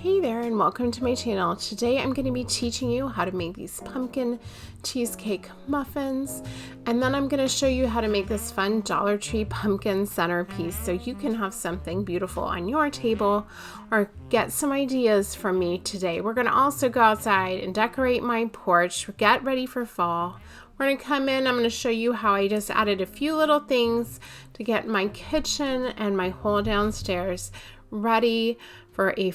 Hey there and welcome to my channel. Today I'm going to be teaching you how to make these pumpkin cheesecake muffins, and then I'm going to show you how to make this fun Dollar Tree pumpkin centerpiece so you can have something beautiful on your table or get some ideas from me today. We're going to also go outside and decorate my porch, get ready for fall. We're going to come in, I'm going to show you how I just added a few little things to get my kitchen and my whole downstairs ready for a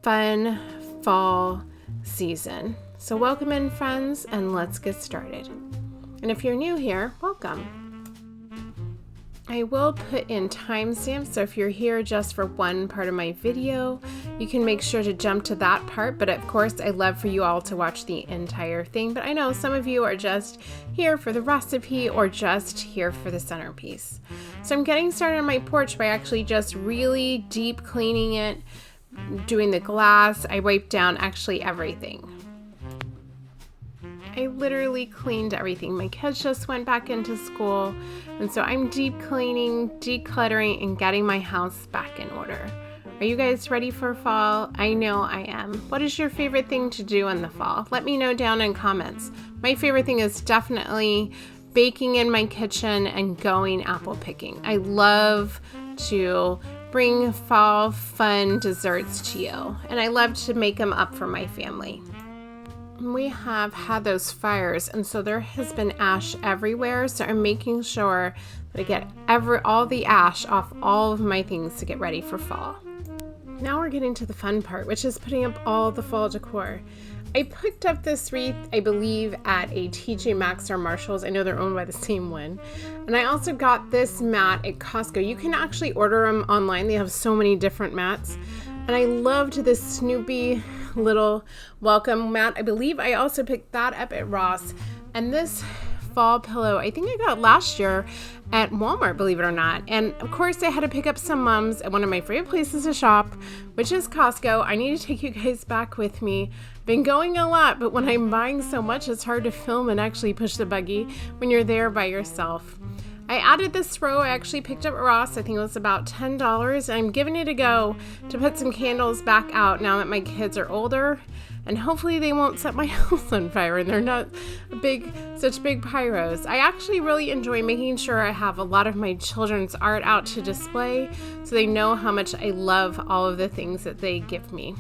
fun fall season. So welcome in, friends, and let's get started. And if you're new here, welcome. I will put in timestamps, so if you're here just for one part of my video, you can make sure to jump to that part, but of course I love for you all to watch the entire thing. But I know some of you are just here for the recipe or just here for the centerpiece. So I'm getting started on my porch by actually just really deep cleaning it, doing the glass. I wiped down actually everything. I literally cleaned everything. My kids just went back into school, and so I'm deep cleaning, decluttering, and getting my house back in order. Are you guys ready for fall? I know I am. What is your favorite thing to do in the fall? Let me know down in comments. My favorite thing is definitely baking in my kitchen and going apple picking. I love to bring fall fun desserts to you, and I love to make them up for my family. We have had those fires, and so there has been ash everywhere, so I'm making sure that I get all the ash off all of my things to get ready for fall. Now we're getting to the fun part, which is putting up all the fall decor. I picked up this wreath, I believe, at a TJ Maxx or Marshalls. I know they're owned by the same one. And I also got this mat at Costco. You can actually order them online. They have so many different mats. And I loved this Snoopy little welcome mat. I believe I also picked that up at Ross. And this fall pillow, I think I got last year at Walmart, believe it or not. And of course I had to pick up some mums at one of my favorite places to shop, which is Costco. I need to take you guys back with me. Been going a lot, but when I'm buying so much, it's hard to film and actually push the buggy when you're there by yourself. I added this row I actually picked up at Ross. I think it was about $10. I'm giving it a go to put some candles back out now that my kids are older, and hopefully they won't set my house on fire and they're not such big pyros. I actually really enjoy making sure I have a lot of my children's art out to display so they know how much I love all of the things that they give me.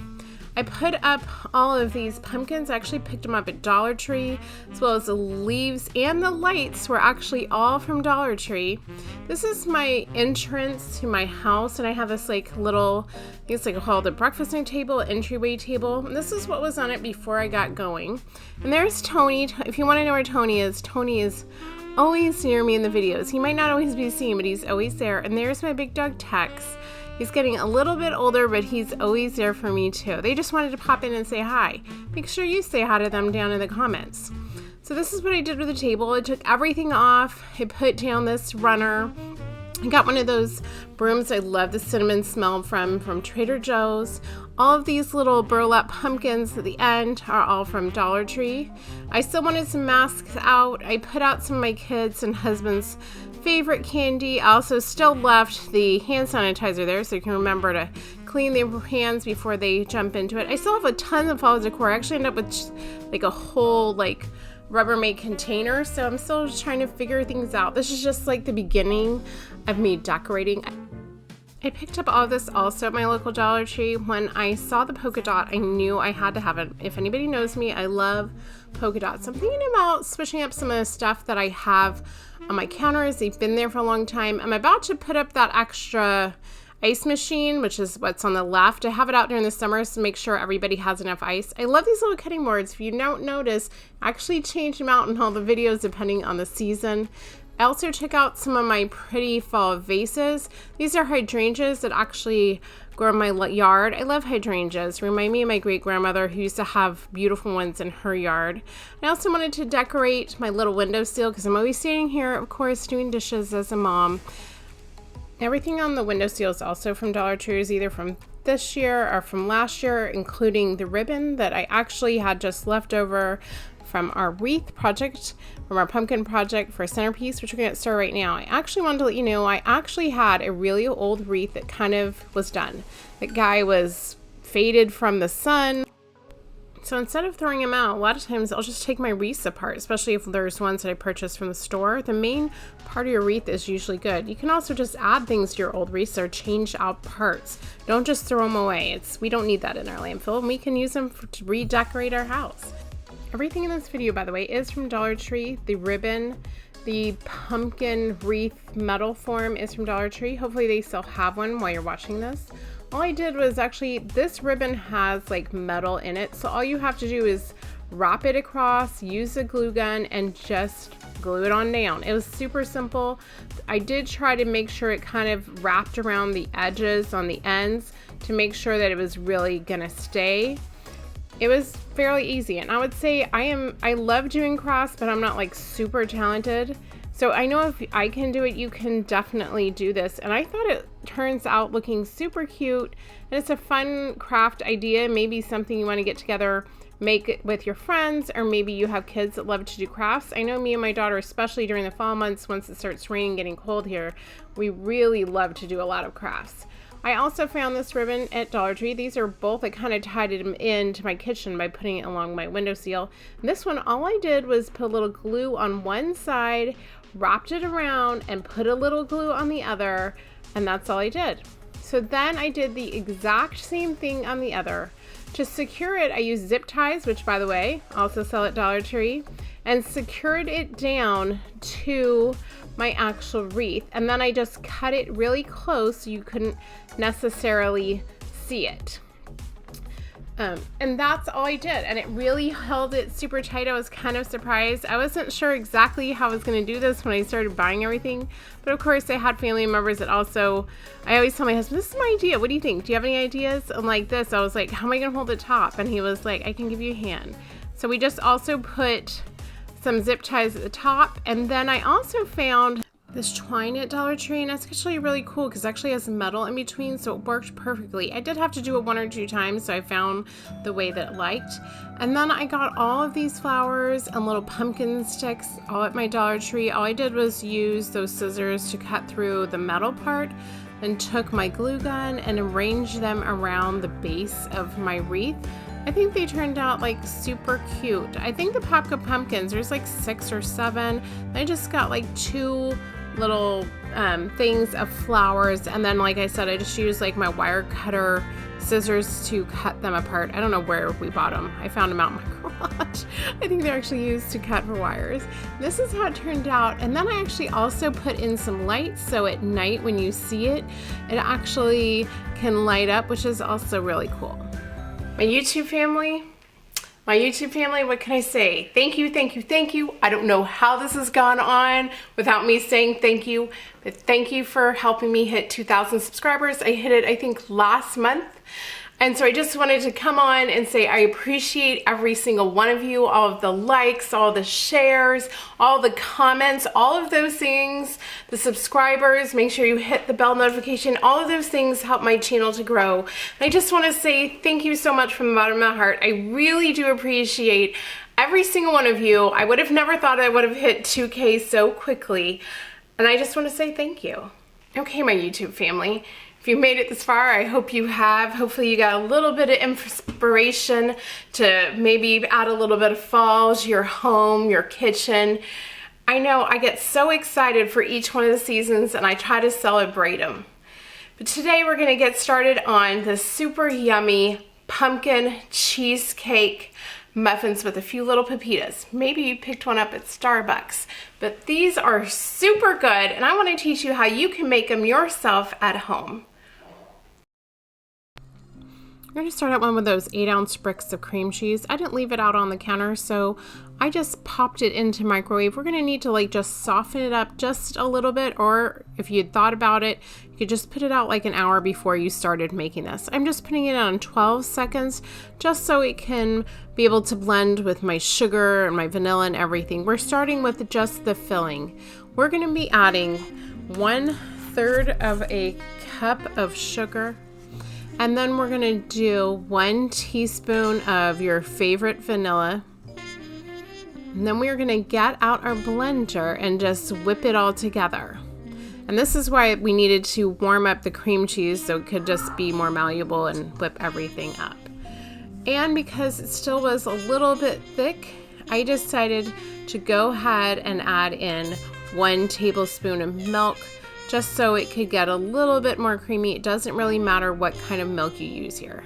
I put up all of these pumpkins. I actually picked them up at Dollar Tree, as well as the leaves and the lights were actually all from Dollar Tree. This is my entrance to my house, and I have this like little, I think it's like called a breakfast night table, entryway table. And this is what was on it before I got going. And there's Tony. If you want to know where Tony is always near me in the videos. He might not always be seen, but he's always there. And there's my big dog Tex. He's getting a little bit older, but he's always there for me too. They just wanted to pop in and say hi. Make sure you say hi to them down in the comments. So this is what I did with the table. I took everything off. I put down this runner. I got one of those brooms I love the cinnamon smell from Trader Joe's. All of these little burlap pumpkins at the end are all from Dollar Tree. I still wanted some masks out. I put out some of my kids' and husband's favorite candy. I also still left the hand sanitizer there so you can remember to clean their hands before they jump into it. I still have a ton of fall decor. I actually ended up with like a whole Rubbermaid container, so I'm still trying to figure things out. This is just like the beginning of me decorating. I picked up all of this also at my local Dollar Tree. When I saw the polka dot, I knew I had to have it. If anybody knows me, I love polka dots. I'm thinking about switching up some of the stuff that I have on my counters. They've been there for a long time. I'm about to put up that extra ice machine, which is what's on the left. I have it out during the summer to make sure everybody has enough ice. I love these little cutting boards. If you don't notice, I actually change them out in all the videos depending on the season. I also took out some of my pretty fall vases. These are hydrangeas that actually grow in my yard. I love hydrangeas. Remind me of my great grandmother who used to have beautiful ones in her yard. I also wanted to decorate my little windowsill because I'm always standing here, of course, doing dishes as a mom. Everything on the windowsill is also from Dollar Tree, either from this year or from last year, including the ribbon that I actually had just left over from our wreath project, from our pumpkin project for Centerpiece, which we're going to start right now. I actually wanted to let you know I actually had a really old wreath that kind of was done. The guy was faded from the sun. So instead of throwing them out, a lot of times I'll just take my wreaths apart, especially if there's ones that I purchased from the store. The main part of your wreath is usually good. You can also just add things to your old wreaths or change out parts. Don't just throw them away. We don't need that in our landfill, and we can use them to redecorate our house. Everything in this video, by the way, is from Dollar Tree. The ribbon, the pumpkin wreath metal form is from Dollar Tree. Hopefully they still have one while you're watching this. All I did was actually, this ribbon has like metal in it, so all you have to do is wrap it across, use a glue gun, and just glue it on down. It was super simple. I did try to make sure it kind of wrapped around the edges on the ends to make sure that it was really gonna stay. It was fairly easy, and I would say I love doing crafts, but I'm not like super talented. So I know if I can do it, you can definitely do this. And I thought it turns out looking super cute, and it's a fun craft idea. Maybe something you want to get together, make it with your friends, or maybe you have kids that love to do crafts. I know me and my daughter, especially during the fall months, once it starts raining, getting cold here, we really love to do a lot of crafts. I also found this ribbon at Dollar Tree. These are both, I kind of tied them into my kitchen by putting it along my windowsill. And this one, all I did was put a little glue on one side, wrapped it around, and put a little glue on the other, and that's all I did. So then I did the exact same thing on the other. To secure it, I used zip ties, which by the way, also sell at Dollar Tree, and secured it down to my actual wreath. And then I just cut it really close so you couldn't necessarily see it. And that's all I did, and it really held it super tight. I was kind of surprised. I wasn't sure exactly how I was going to do this when I started buying everything, but of course I had family members that also, I always tell my husband, this is my idea, what do you think? Do you have any ideas? And like this, I was like, how am I going to hold it top? And he was like, I can give you a hand. So we just also put some zip ties at the top, and then I also found this twine at Dollar Tree, and it's actually really cool because it actually has metal in between, so it worked perfectly. I did have to do it 1 or 2 times, so I found the way that it liked. And then I got all of these flowers and little pumpkin sticks all at my Dollar Tree. All I did was use those scissors to cut through the metal part, then took my glue gun and arranged them around the base of my wreath. I think they turned out like super cute. I think the Popka pumpkins, there's like 6 or 7. I just got like 2 little things of flowers, and then like I said, I just used like my wire cutter scissors to cut them apart. I don't know where we bought them. I found them out in my garage. I think they're actually used to cut for wires. This is how it turned out, and then I actually also put in some lights, so at night when you see it, it actually can light up, which is also really cool. My YouTube family, what can I say? Thank you, thank you, thank you. I don't know how this has gone on without me saying thank you, but thank you for helping me hit 2,000 subscribers. I hit it, I think, last month. And so I just wanted to come on and say I appreciate every single one of you, all of the likes, all the shares, all the comments, all of those things, the subscribers. Make sure you hit the bell notification. All of those things help my channel to grow. And I just want to say thank you so much from the bottom of my heart. I really do appreciate every single one of you. I would have never thought I would have hit 2K so quickly. And I just want to say thank you. Okay, my YouTube family. If you made it this far, I hope you have. Hopefully you got a little bit of inspiration to maybe add a little bit of fall to your home, your kitchen. I know I get so excited for each one of the seasons, and I try to celebrate them. But today we're gonna get started on the super yummy pumpkin cheesecake muffins with a few little pepitas. Maybe you picked one up at Starbucks, but these are super good, and I want to teach you how you can make them yourself at home. We're going to start out one with those 8-ounce bricks of cream cheese. I didn't leave it out on the counter, so I just popped it into microwave. We're going to need to like just soften it up just a little bit, or if you had thought about it, you could just put it out like an hour before you started making this. I'm just putting it on 12 seconds just so it can be able to blend with my sugar and my vanilla and everything. We're starting with just the filling. We're going to be adding 1/3 of a cup of sugar. And then we're gonna do 1 teaspoon of your favorite vanilla. And then we're gonna get out our blender and just whip it all together. And this is why we needed to warm up the cream cheese so it could just be more malleable and whip everything up. And because it still was a little bit thick, I decided to go ahead and add in 1 tablespoon of milk just so it could get a little bit more creamy. It doesn't really matter what kind of milk you use here.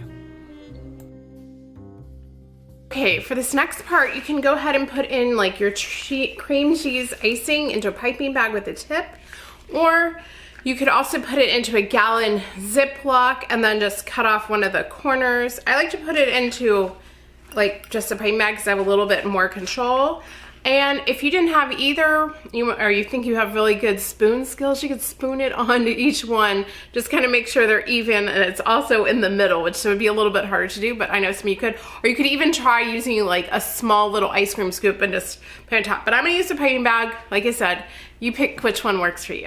Okay, for this next part, you can go ahead and put in like your cream cheese icing into a piping bag with a tip, or you could also put it into a gallon Ziploc and then just cut off one of the corners. I like to put it into like just a piping bag because I have a little bit more control. And if you didn't have either, or you think you have really good spoon skills, you could spoon it onto each one. Just kind of make sure they're even and it's also in the middle, which would be a little bit harder to do, but I know some of you could. Or you could even try using like a small little ice cream scoop and just put it on top. But I'm gonna use the piping bag. Like I said, you pick which one works for you.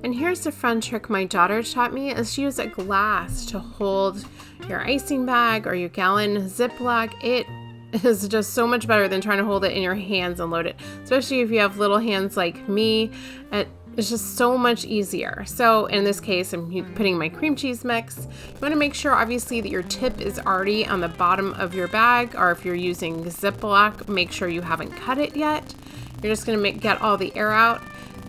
And here's the fun trick my daughter taught me, is she used a glass to hold your icing bag or your gallon Ziploc. It is just so much better than trying to hold it in your hands and load it, especially if you have little hands like me. It's just so much easier. So in this case, I'm putting my cream cheese mix. You want to make sure obviously that your tip is already on the bottom of your bag, or if you're using Ziploc, make sure you haven't cut it yet. You're just going to get all the air out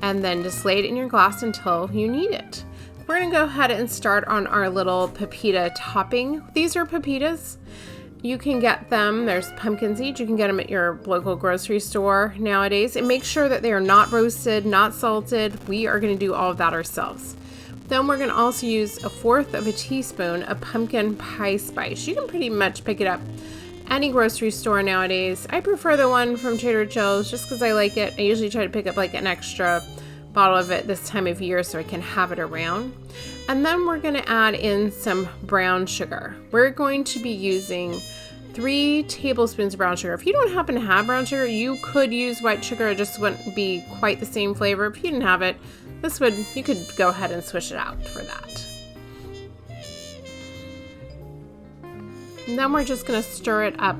and then just lay it in your glass until you need it. We're going to go ahead and start on our little pepita topping. These are pepitas. You can get them, there's pumpkin seeds, you can get them at your local grocery store nowadays. And make sure that they are not roasted, not salted. We are going to do all of that ourselves. Then we're going to also use 1/4 teaspoon of pumpkin pie spice. You can pretty much pick it up any grocery store nowadays. I prefer the one from Trader Joe's just because I like it. I usually try to pick up like an extra bottle of it this time of year so I can have it around. And then we're going to add in some brown sugar. We're going to be using 3 tablespoons of brown sugar. If you don't happen to have brown sugar, you could use white sugar. It just wouldn't be quite the same flavor. If you didn't have it, you could go ahead and switch it out for that. And then we're just going to stir it up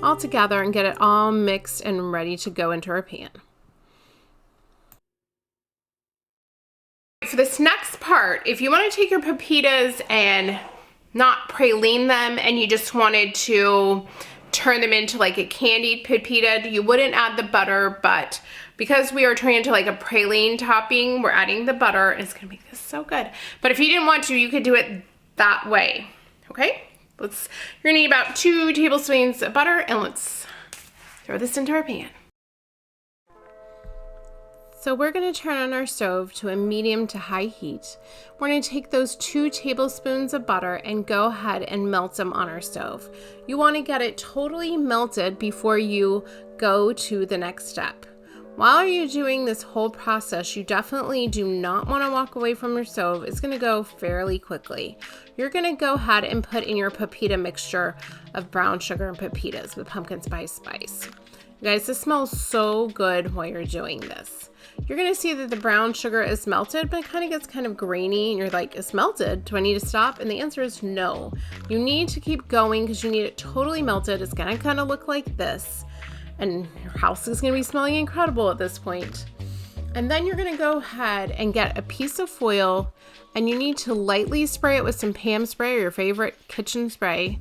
all together and get it all mixed and ready to go into our pan. For this next part, if you want to take your pepitas and not praline them and you just wanted to turn them into like a candied pepita, you wouldn't add the butter, but because we are turning into like a praline topping, we're adding the butter and it's gonna make this so good. But if you didn't want to, you could do it that way, okay? You're gonna need about 2 tablespoons of butter, and let's throw this into our pan. So we're going to turn on our stove to a medium to high heat. We're going to take those 2 tablespoons of butter and go ahead and melt them on our stove. You want to get it totally melted before you go to the next step. While you're doing this whole process, you definitely do not want to walk away from your stove. It's going to go fairly quickly. You're going to go ahead and put in your pepita mixture of brown sugar and pepitas with pumpkin spice. You guys, this smells so good while you're doing this. You're going to see that the brown sugar is melted, but it kind of gets kind of grainy and you're like, it's melted. Do I need to stop? And the answer is no. You need to keep going because you need it totally melted. It's going to kind of look like this. And your house is going to be smelling incredible at this point. And then you're going to go ahead and get a piece of foil and you need to lightly spray it with some Pam spray or your favorite kitchen spray.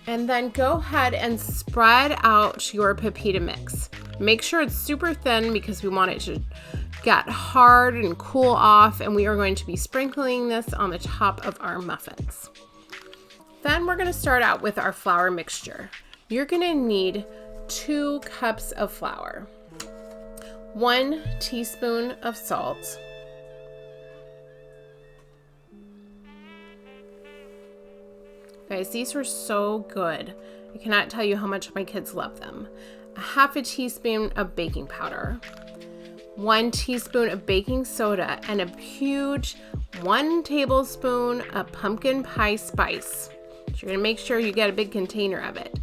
And then go ahead and spread out your pepita mix. Make sure it's super thin because we want it to get hard and cool off, and we are going to be sprinkling this on the top of our muffins. Then we're going to start out with our flour mixture. You're going to need 2 cups of flour, 1 teaspoon of salt, guys, these were so good. I cannot tell you how much my kids love them. 1/2 teaspoon of baking powder, 1 teaspoon of baking soda, and a huge 1 tablespoon of pumpkin pie spice. So you're gonna make sure you get a big container of it.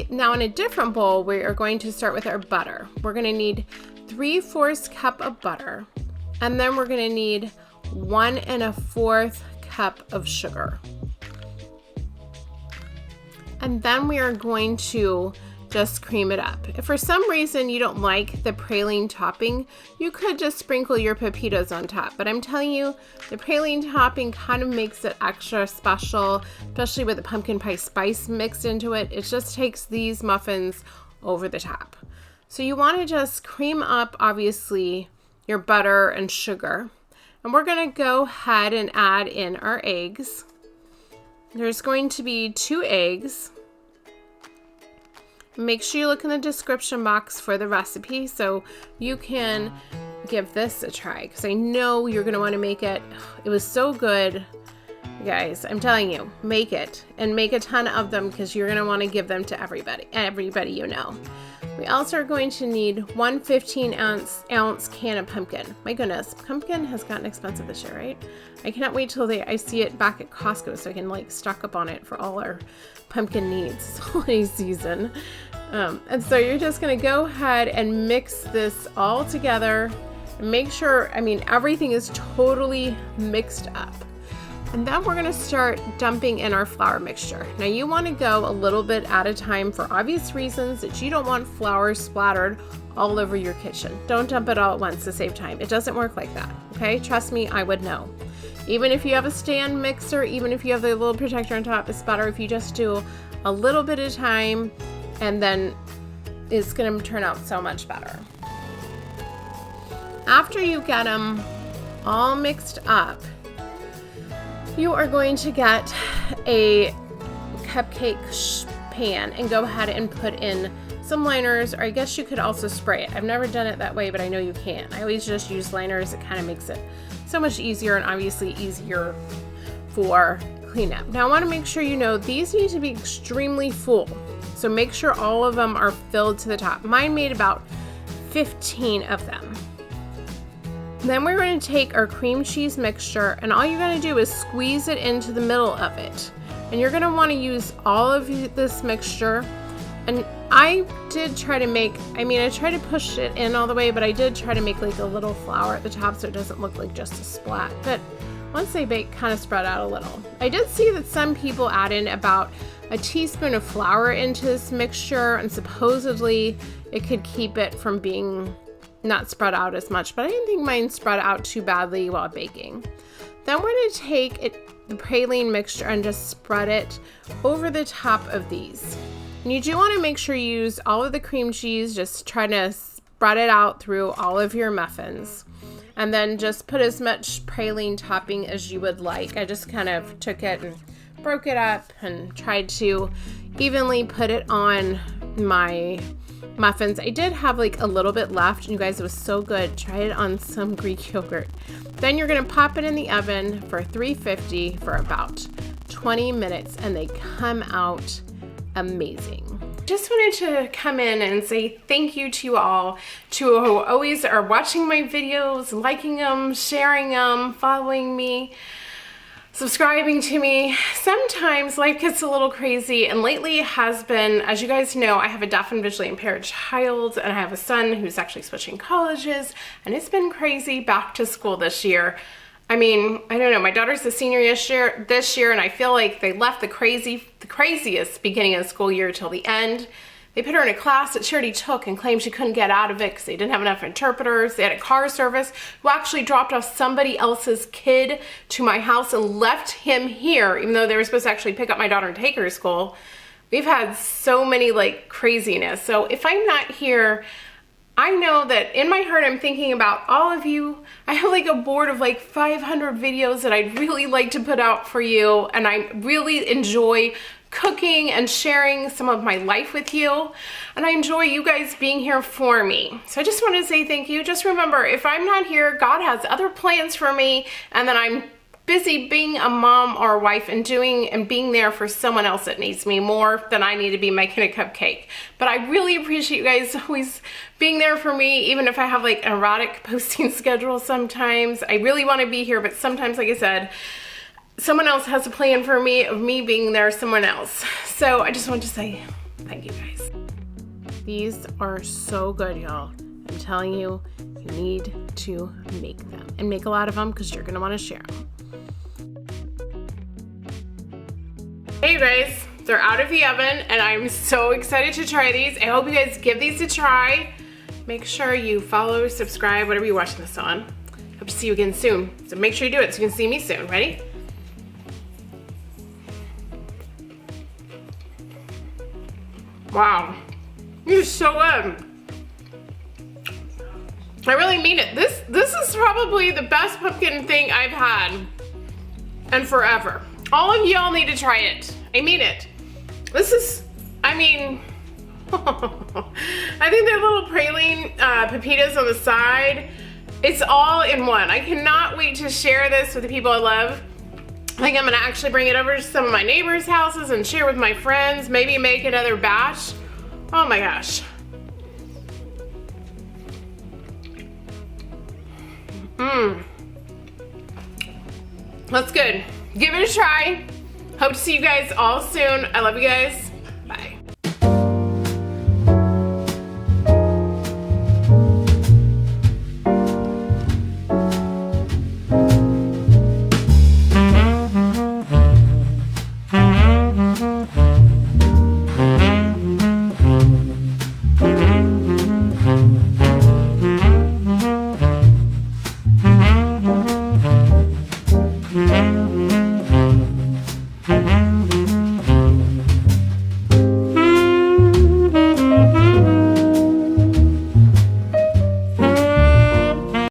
Now in a different bowl, we are going to start with our butter. We're gonna need 3/4 cup of butter, and then we're gonna need 1 1/4 cup of sugar. And then we are going to just cream it up. If for some reason you don't like the praline topping, you could just sprinkle your pepitas on top. But I'm telling you, the praline topping kind of makes it extra special, especially with the pumpkin pie spice mixed into it. It just takes these muffins over the top. So you want to just cream up, obviously, your butter and sugar. And we're going to go ahead and add in our eggs. There's going to be 2 eggs. Make sure you look in the description box for the recipe so you can give this a try, because I know you're going to want to make it. It was so good, guys. I'm telling you, make it and make a ton of them, because you're going to want to give them to everybody you know. We also are going to need 1 15-ounce can of pumpkin. My goodness, pumpkin has gotten expensive this year, right? I cannot wait till I see it back at Costco so I can like stock up on it for all our pumpkin needs this holiday season. And so you're just going to go ahead and mix this all together and make sure, everything is totally mixed up. And then we're going to start dumping in our flour mixture. Now you want to go a little bit at a time for obvious reasons that you don't want flour splattered all over your kitchen. Don't dump it all at once to save time. It doesn't work like that, okay? Trust me, I would know. Even if you have a stand mixer, even if you have the little protector on top, it's better if you just do a little bit at a time, and then it's going to turn out so much better. After you get them all mixed up, you are going to get a cupcake pan and go ahead and put in some liners, or I guess you could also spray it. I've never done it that way, but I know you can. I always just use liners. It kind of makes it so much easier, and obviously easier for cleanup. Now I want to make sure you know these need to be extremely full. So make sure all of them are filled to the top. Mine made about 15 of them. Then we're going to take our cream cheese mixture, and all you're going to do is squeeze it into the middle of it. And you're going to want to use all of this mixture. And I did try to make, I tried to push it in all the way, but I did try to make like a little flour at the top so it doesn't look like just a splat. But once they bake, kind of spread out a little. I did see that some people add in about a teaspoon of flour into this mixture, and supposedly it could keep it from being not spread out as much, but I didn't think mine spread out too badly while baking. Then we're going to take the praline mixture and just spread it over the top of these. And you do want to make sure you use all of the cream cheese. Just try to spread it out through all of your muffins. And then just put as much praline topping as you would like. I just kind of took it and broke it up and tried to evenly put it on my muffins. I did have like a little bit left, and you guys, it was so good. Try it on some Greek yogurt. Then you're going to pop it in the oven for 350 for about 20 minutes, and they come out amazing. Just wanted to come in and say thank you to you all, to who always are watching my videos, liking them, sharing them, following me, subscribing to me. Sometimes life gets a little crazy, and lately it has been, as you guys know, I have a deaf and visually impaired child, and I have a son who's actually switching colleges, and it's been crazy back to school this year. I don't know, my daughter's a senior this year, and I feel like they left the craziest beginning of the school year till the end. They put her in a class that she already took and claimed she couldn't get out of it because they didn't have enough interpreters. They had a car service who actually dropped off somebody else's kid to my house and left him here, even though they were supposed to actually pick up my daughter and take her to school. We've had so many craziness. So if I'm not here, I know that in my heart I'm thinking about all of you. I have a board of 500 videos that I'd really like to put out for you, and I really enjoy cooking and sharing some of my life with you, and I enjoy you guys being here for me. So I just want to say thank you. Just remember, if I'm not here, God has other plans for me, and then I'm busy being a mom or a wife and being there for someone else that needs me more than I need to be making a cupcake. But I really appreciate you guys always being there for me, even if I have an erratic posting schedule sometimes. I really want to be here, but sometimes, like I said, someone else has a plan for me of me being there, someone else. So I just want to say thank you guys. These are so good, y'all. I'm telling you, you need to make them, and make a lot of them because you're going to want to share them. Hey you guys, They're out of the oven and I'm so excited to try these. I hope you guys give these a try. Make sure you follow, subscribe, whatever you're watching this on. Hope to see you again soon. So make sure you do it so you can see me soon. Ready? Wow, this is so good. I really mean it. This is probably the best pumpkin thing I've had and forever. All of y'all need to try it. I mean it. This is, I mean, I think the little praline pepitas on the side, it's all in one. I cannot wait to share this with the people I love. I think I'm gonna actually bring it over to some of my neighbors' houses and share with my friends, maybe make another batch. Oh my gosh. That's good. Give it a try. Hope to see you guys all soon. I love you guys.